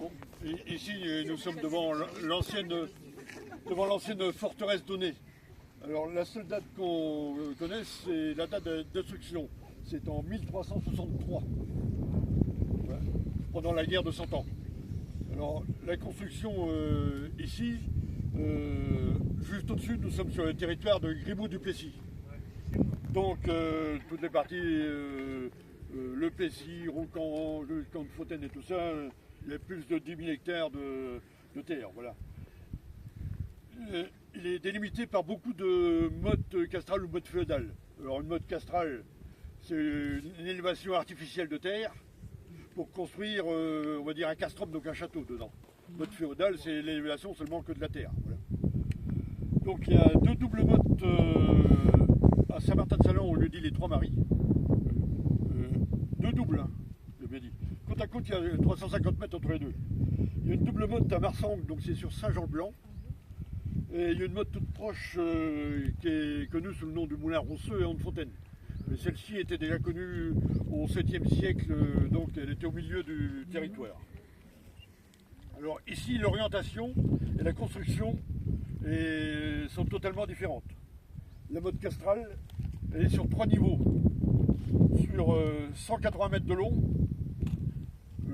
Bon, ici, nous sommes devant l'ancienne forteresse d'Aunay. Alors la seule date qu'on connaît, c'est la date de destruction. C'est en 1363, pendant la guerre de 100 ans. Alors la construction ici, juste au-dessus, nous sommes sur le territoire de Grimaud-du-Plessis. Donc toutes les parties, le Plessis, Roucan, le camp de Fontaine et tout ça, il y a plus de 10 000 hectares de terre. Voilà. Il est délimité par beaucoup de mottes castrales ou mottes féodales. Alors une motte castrale, c'est une élévation artificielle de terre pour construire, on va dire, un castrum, donc un château dedans. Motte féodale, c'est l'élévation seulement que de la terre. Voilà. Donc il y a deux doubles mottes à Saint-Martin-de-Salon, on lui dit les Trois Maries. Deux doubles, hein, j'ai bien dit. Côte à côte, il y a 350 mètres entre les deux. Il y a une double motte à Marsangue, donc c'est sur Saint-Jean-le-Blanc. Et il y a une motte toute proche qui est connue sous le nom du Moulin Rosseux et Anne-Fontaine. Mais celle-ci était déjà connue au 7e siècle, donc elle était au milieu du territoire. Alors ici, l'orientation et la construction sont totalement différentes. La motte castrale, elle est sur 3 niveaux. Sur 180 mètres de long,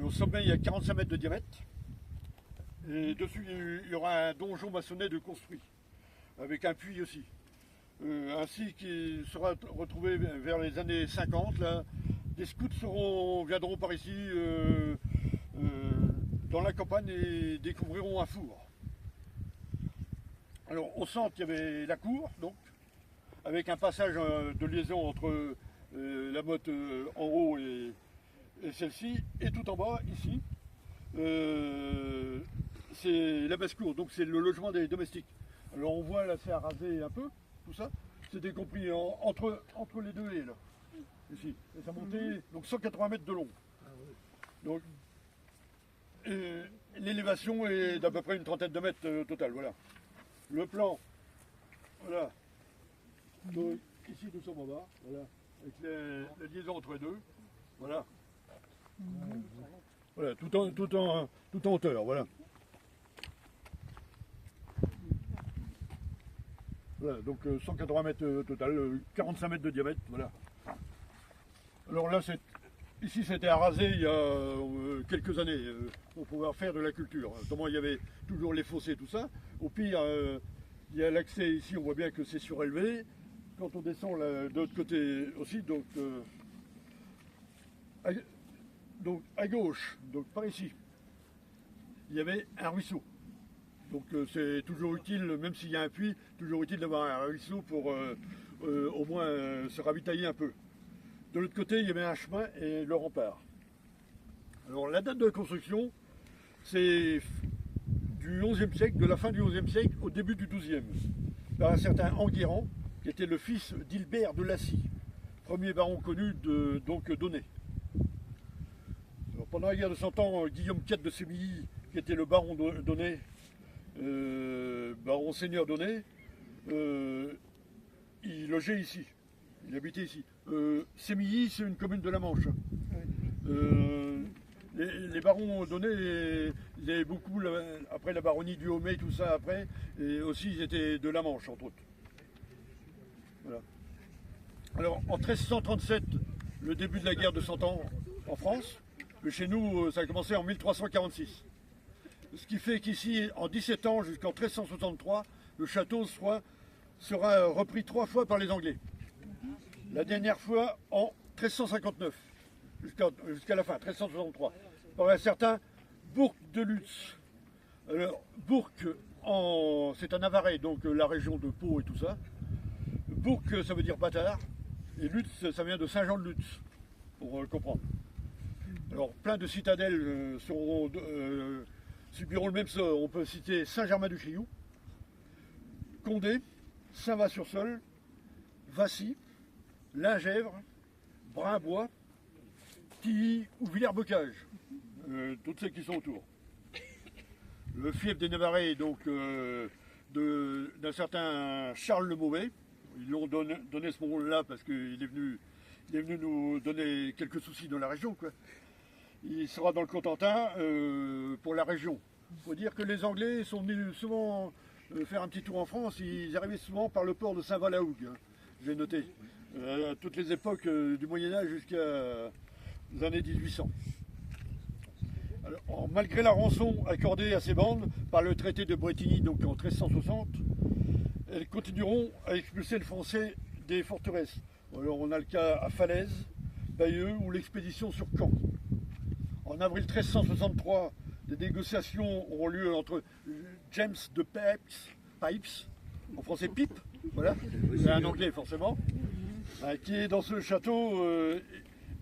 au sommet il y a 45 mètres de diamètre. Et dessus, il y aura un donjon maçonné de construit, avec un puits aussi. Ainsi qu'il sera retrouvé vers les années 50. Là, des scouts viendront par ici dans la campagne et découvriront un four. Alors au centre, il y avait la cour, donc, avec un passage de liaison entre la motte en haut et celle-ci, et tout en bas, ici, c'est la basse-cour, donc c'est le logement des domestiques. Alors on voit là, c'est arasé un peu, tout ça, c'est décompris entre les deux haies, là, ici. Et ça montait donc 180 mètres de long. Donc l'élévation est d'à peu près une trentaine de mètres total, voilà. Le plan, voilà. Donc, ici nous sommes en bas, voilà, avec la liaison entre les deux, voilà. Voilà, tout en hauteur, voilà. Voilà, donc 180 mètres total, 45 mètres de diamètre, voilà. Alors là, ici c'était arasé il y a quelques années pour pouvoir faire de la culture. Notamment il y avait toujours les fossés, tout ça. Au pire, il y a l'accès ici, on voit bien que c'est surélevé. Quand on descend de l'autre côté aussi, donc à gauche, donc par ici, il y avait un ruisseau. Donc c'est toujours utile, même s'il y a un puits, toujours utile d'avoir un ruisseau pour au moins se ravitailler un peu. De l'autre côté, il y avait un chemin et le rempart. Alors la date de la construction, c'est du XIe siècle, de la fin du XIe siècle au début du XIIe, par un certain Enguerrand, qui était le fils d'Hilbert de Lacy, premier baron connu d'Aunay. Pendant la guerre de 100 ans, Guillaume IV de Sémilly, qui était le baron d'Aunay, baron seigneur d'Aunay, il logeait ici, il habitait ici. Sémilly, c'est une commune de la Manche. Les barons d'Aunay, ils avaient beaucoup, après la baronnie du Haut-May, tout ça après, et aussi ils étaient de la Manche, entre autres. Voilà. Alors en 1337, le début de la guerre de 100 ans en France, chez nous ça a commencé en 1346. Ce qui fait qu'ici, en 17 ans, jusqu'en 1363, le château sera repris 3 fois par les Anglais. La dernière fois en 1359, jusqu'à la fin, 1363, par un certain Bourg de Lutz. Alors, Bourg, c'est un Navarrais, donc la région de Pau et tout ça. Bourg, ça veut dire bâtard, et Lutz, ça vient de Saint-Jean-de-Lutz, pour comprendre. Alors, plein de citadelles subiront le même sort. On peut citer Saint-Germain-du-Chriou, Condé, Saint-Va-sur-Seul, Vassy, Lingèvre, Brimbois, Tilly ou Villers-Bocage, toutes celles qui sont autour. Le fief des Navarrais, donc d'un certain Charles le Mauvais, ils lui ont donné ce nom-là parce qu'il est venu nous donner quelques soucis dans la région, quoi. il sera dans le Cotentin pour la région. Il faut dire que les Anglais sont venus souvent faire un petit tour en France, ils arrivaient souvent par le port de Saint-Val-la-Hougue, hein, j'ai noté, à toutes les époques du Moyen-Âge jusqu'à les années 1800. Alors, malgré la rançon accordée à ces bandes par le traité de Bretigny donc en 1360, elles continueront à expulser le français des forteresses. Alors, on a le cas à Falaise, Bayeux ou l'expédition sur Caen. En avril 1363, des négociations auront lieu entre James de Pipes, en français Pipe, voilà, c'est un anglais forcément, qui est dans ce château,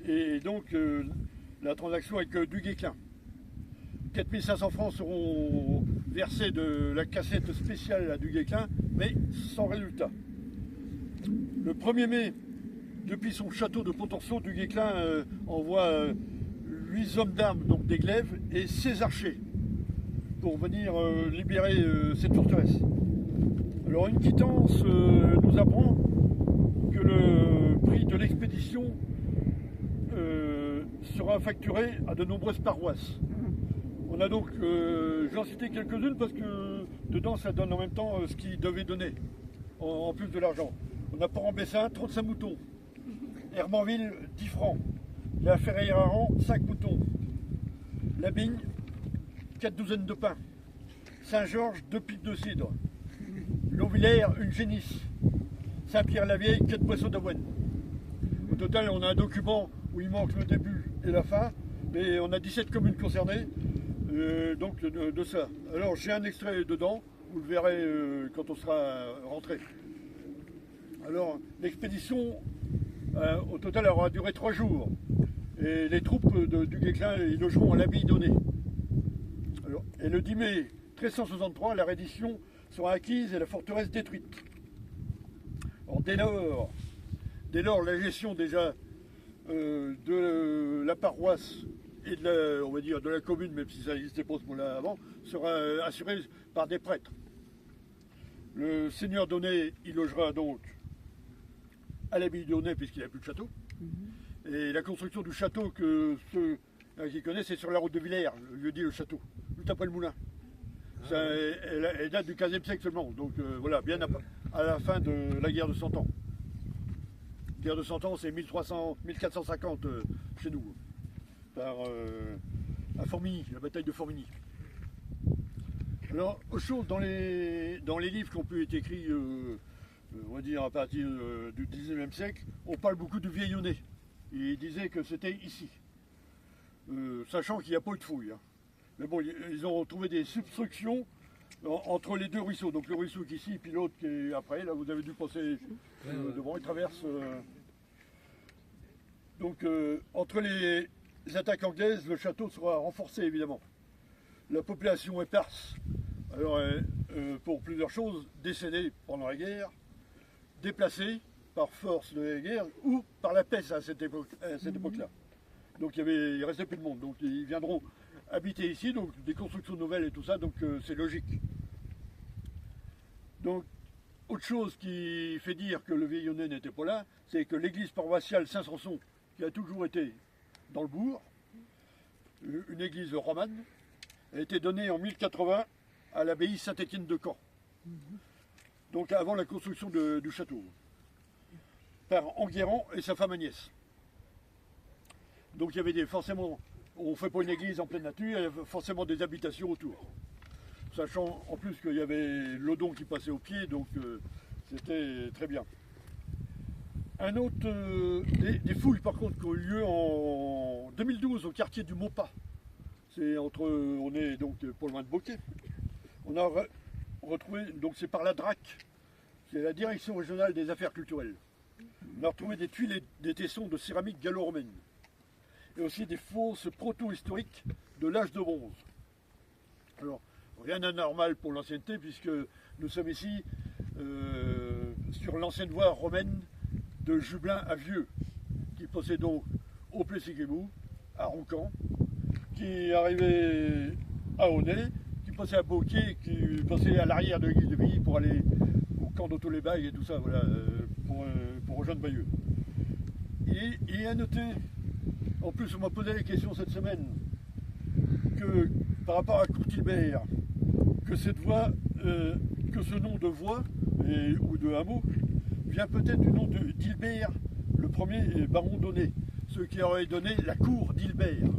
et donc la transaction avec du Guesclin. 4500 francs seront versés de la cassette spéciale à du Guesclin, mais sans résultat. Le 1er mai, depuis son château de Pontorceau, du Guesclin envoie 8 hommes d'armes, donc des glaives, et 16 archers pour venir libérer cette forteresse. Alors une quittance nous apprend que le prix de l'expédition sera facturé à de nombreuses paroisses. On a donc, j'en citais quelques-unes parce que dedans ça donne en même temps ce qu'ils devaient donner, en plus de l'argent. On a Port-en-Bessin, 35 moutons. Hermanville, 10 francs. La Ferrière-Aran, 5 moutons. La Bigne, 4 douzaines de pains. Saint-Georges, 2 piques de cidre. Longvillers, une génisse. Saint-Pierre-la-Vieille, 4 boissons d'avoine. Au total, on a un document où il manque le début et la fin, mais on a 17 communes concernées, donc de ça. Alors j'ai un extrait dedans, vous le verrez quand on sera rentré. Alors l'expédition, au total, aura duré 3 jours. Et les troupes du Guesclin ils logeront à l'abbaye d'Aunay. Et le 10 mai 1363, la reddition sera acquise et la forteresse détruite. Alors, dès lors, la gestion déjà de la paroisse et on va dire de la commune, même si ça n'existait pas ce mot-là avant, sera assurée par des prêtres. Le seigneur d'Aunay, il logera donc à l'abbaye d'Aunay puisqu'il n'a plus de château. Et la construction du château que ceux qui connaissent, c'est sur la route de Villers, le lieu dit le château, juste après le moulin. Ça, elle date du 15e siècle seulement, donc voilà, bien à la fin de la guerre de 100 ans. La guerre de 100 ans, c'est 1450 chez nous, par à Formigny, la bataille de Formigny. Alors, autre chose, dans les livres qui ont pu être écrits, on va dire à partir du 19e siècle, on parle beaucoup du Vieillonnet. Il disait que c'était ici, sachant qu'il n'y a pas eu de fouilles. Hein. Mais bon, ils ont trouvé des substructions entre les deux ruisseaux. Donc le ruisseau qui est ici, puis l'autre qui est après. Là, vous avez dû passer devant, il traverse. Donc, entre les attaques anglaises, le château sera renforcé, évidemment. La population éparse, alors, pour plusieurs choses, décédée pendant la guerre, déplacée par force de la guerre ou par la peste à cette époque-là. Donc il restait plus de monde. Donc ils viendront habiter ici, donc des constructions nouvelles et tout ça, donc c'est logique. Donc, autre chose qui fait dire que le Vieillonnet n'était pas là, c'est que l'église paroissiale Saint-Sanson, qui a toujours été dans le bourg, une église romane, a été donnée en 1080 à l'abbaye Saint-Étienne de Caen. Donc avant la construction du château, par Enguerrand et sa femme Agnès. Donc il y avait forcément, on ne fait pas une église en pleine nature, il y avait forcément des habitations autour. Sachant en plus qu'il y avait l'Odon qui passait au pied, donc c'était très bien. Un autre, des fouilles par contre qui ont eu lieu en 2012 au quartier du Maupas. C'est on est donc pas loin de Beauquet. On a retrouvé, donc c'est par la DRAC, c'est la Direction Régionale des Affaires Culturelles. On a retrouvé des tuiles et des tessons de céramique gallo-romaine. Et aussi des fosses proto-historiques de l'âge de bronze. Alors, rien d'anormal pour l'ancienneté, puisque nous sommes ici sur l'ancienne voie romaine de Jublain à Vieux, qui passait donc au Plessis-Gribouux, à Roucan, qui arrivait à Aunay, qui passait à Beauquet, qui passait à l'arrière de l'église de Villy pour aller au camp d'Auto-les-Bailles et tout ça, voilà, pour rejoindre Bayeux. Et à noter, En plus, on m'a posé la question cette semaine que par rapport à Courtilbert, que cette voie, que ce nom de voie ou de hameau vient peut-être du nom d'Hilbert, le premier baron d'Aunay, ce qui aurait donné la cour d'Hilbert.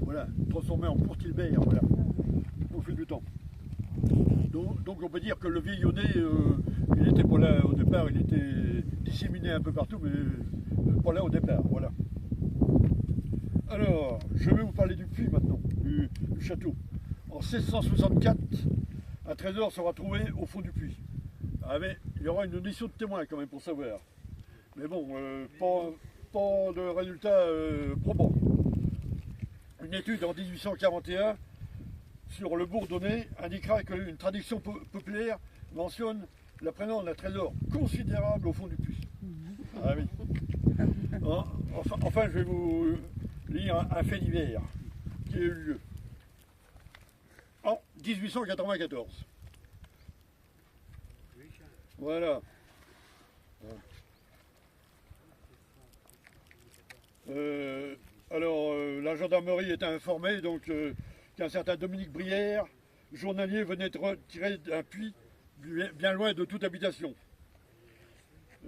Voilà, transformé en Courtilbert, voilà, au fil du temps. Donc on peut dire que le vieil Aunay, il n'était pas là au départ, il était disséminé un peu partout, mais pas là au départ, voilà. Alors, je vais vous parler du puits maintenant, du château. En 1664, un trésor sera trouvé au fond du puits. Ah, mais il y aura une audition de témoins quand même pour savoir. Mais bon, pas de résultat probant. Une étude en 1841 sur le bourg d'Aunay indiquera qu'une tradition populaire mentionne la présence d'un trésor considérable au fond du puits. Ah oui. Enfin, je vais vous lire un fait divers qui a eu lieu en 1894. Voilà. La gendarmerie était informée donc qu'un certain Dominique Brière, journalier, venait de retirer d'un puits bien loin de toute habitation.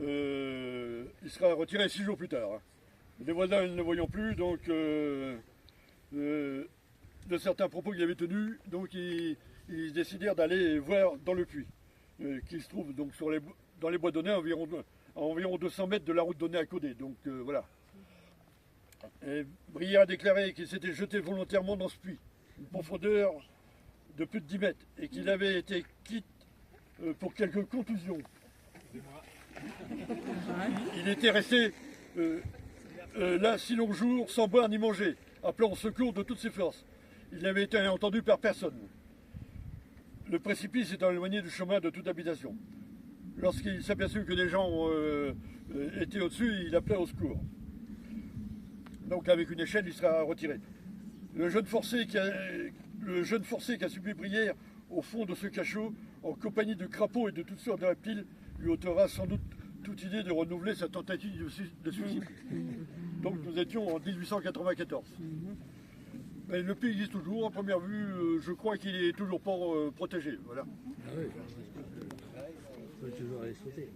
Il sera retiré 6 jours plus tard. Les voisins ne le voyant plus, donc de certains propos qu'il avait tenus, donc ils décidèrent d'aller voir dans le puits, qui se trouve donc dans les bois d'Aunay, à environ 200 mètres de la route d'Aunay à Caudet. Donc voilà. Brière a déclaré qu'il s'était jeté volontairement dans ce puits, une profondeur de plus de 10 mètres, et qu'il avait été quitte pour quelques contusions. Il était resté là 6 longs jours sans boire ni manger, appelant au secours de toutes ses forces. Il n'avait été entendu par personne. Le précipice étant éloigné du chemin de toute habitation. Lorsqu'il s'aperçut que des gens étaient au-dessus, il appelait au secours. Donc avec une échelle, il sera retiré. Le jeune forcé qui a subi Brière au fond de ce cachot, en compagnie de crapauds et de toutes sortes de reptiles, lui ôtera sans doute toute idée de renouveler sa tentative de suicide. Donc nous étions en 1894. Mais le puits existe toujours, à première vue, je crois qu'il est toujours pas protégé. Voilà. Ah oui, on peut toujours aller sauter.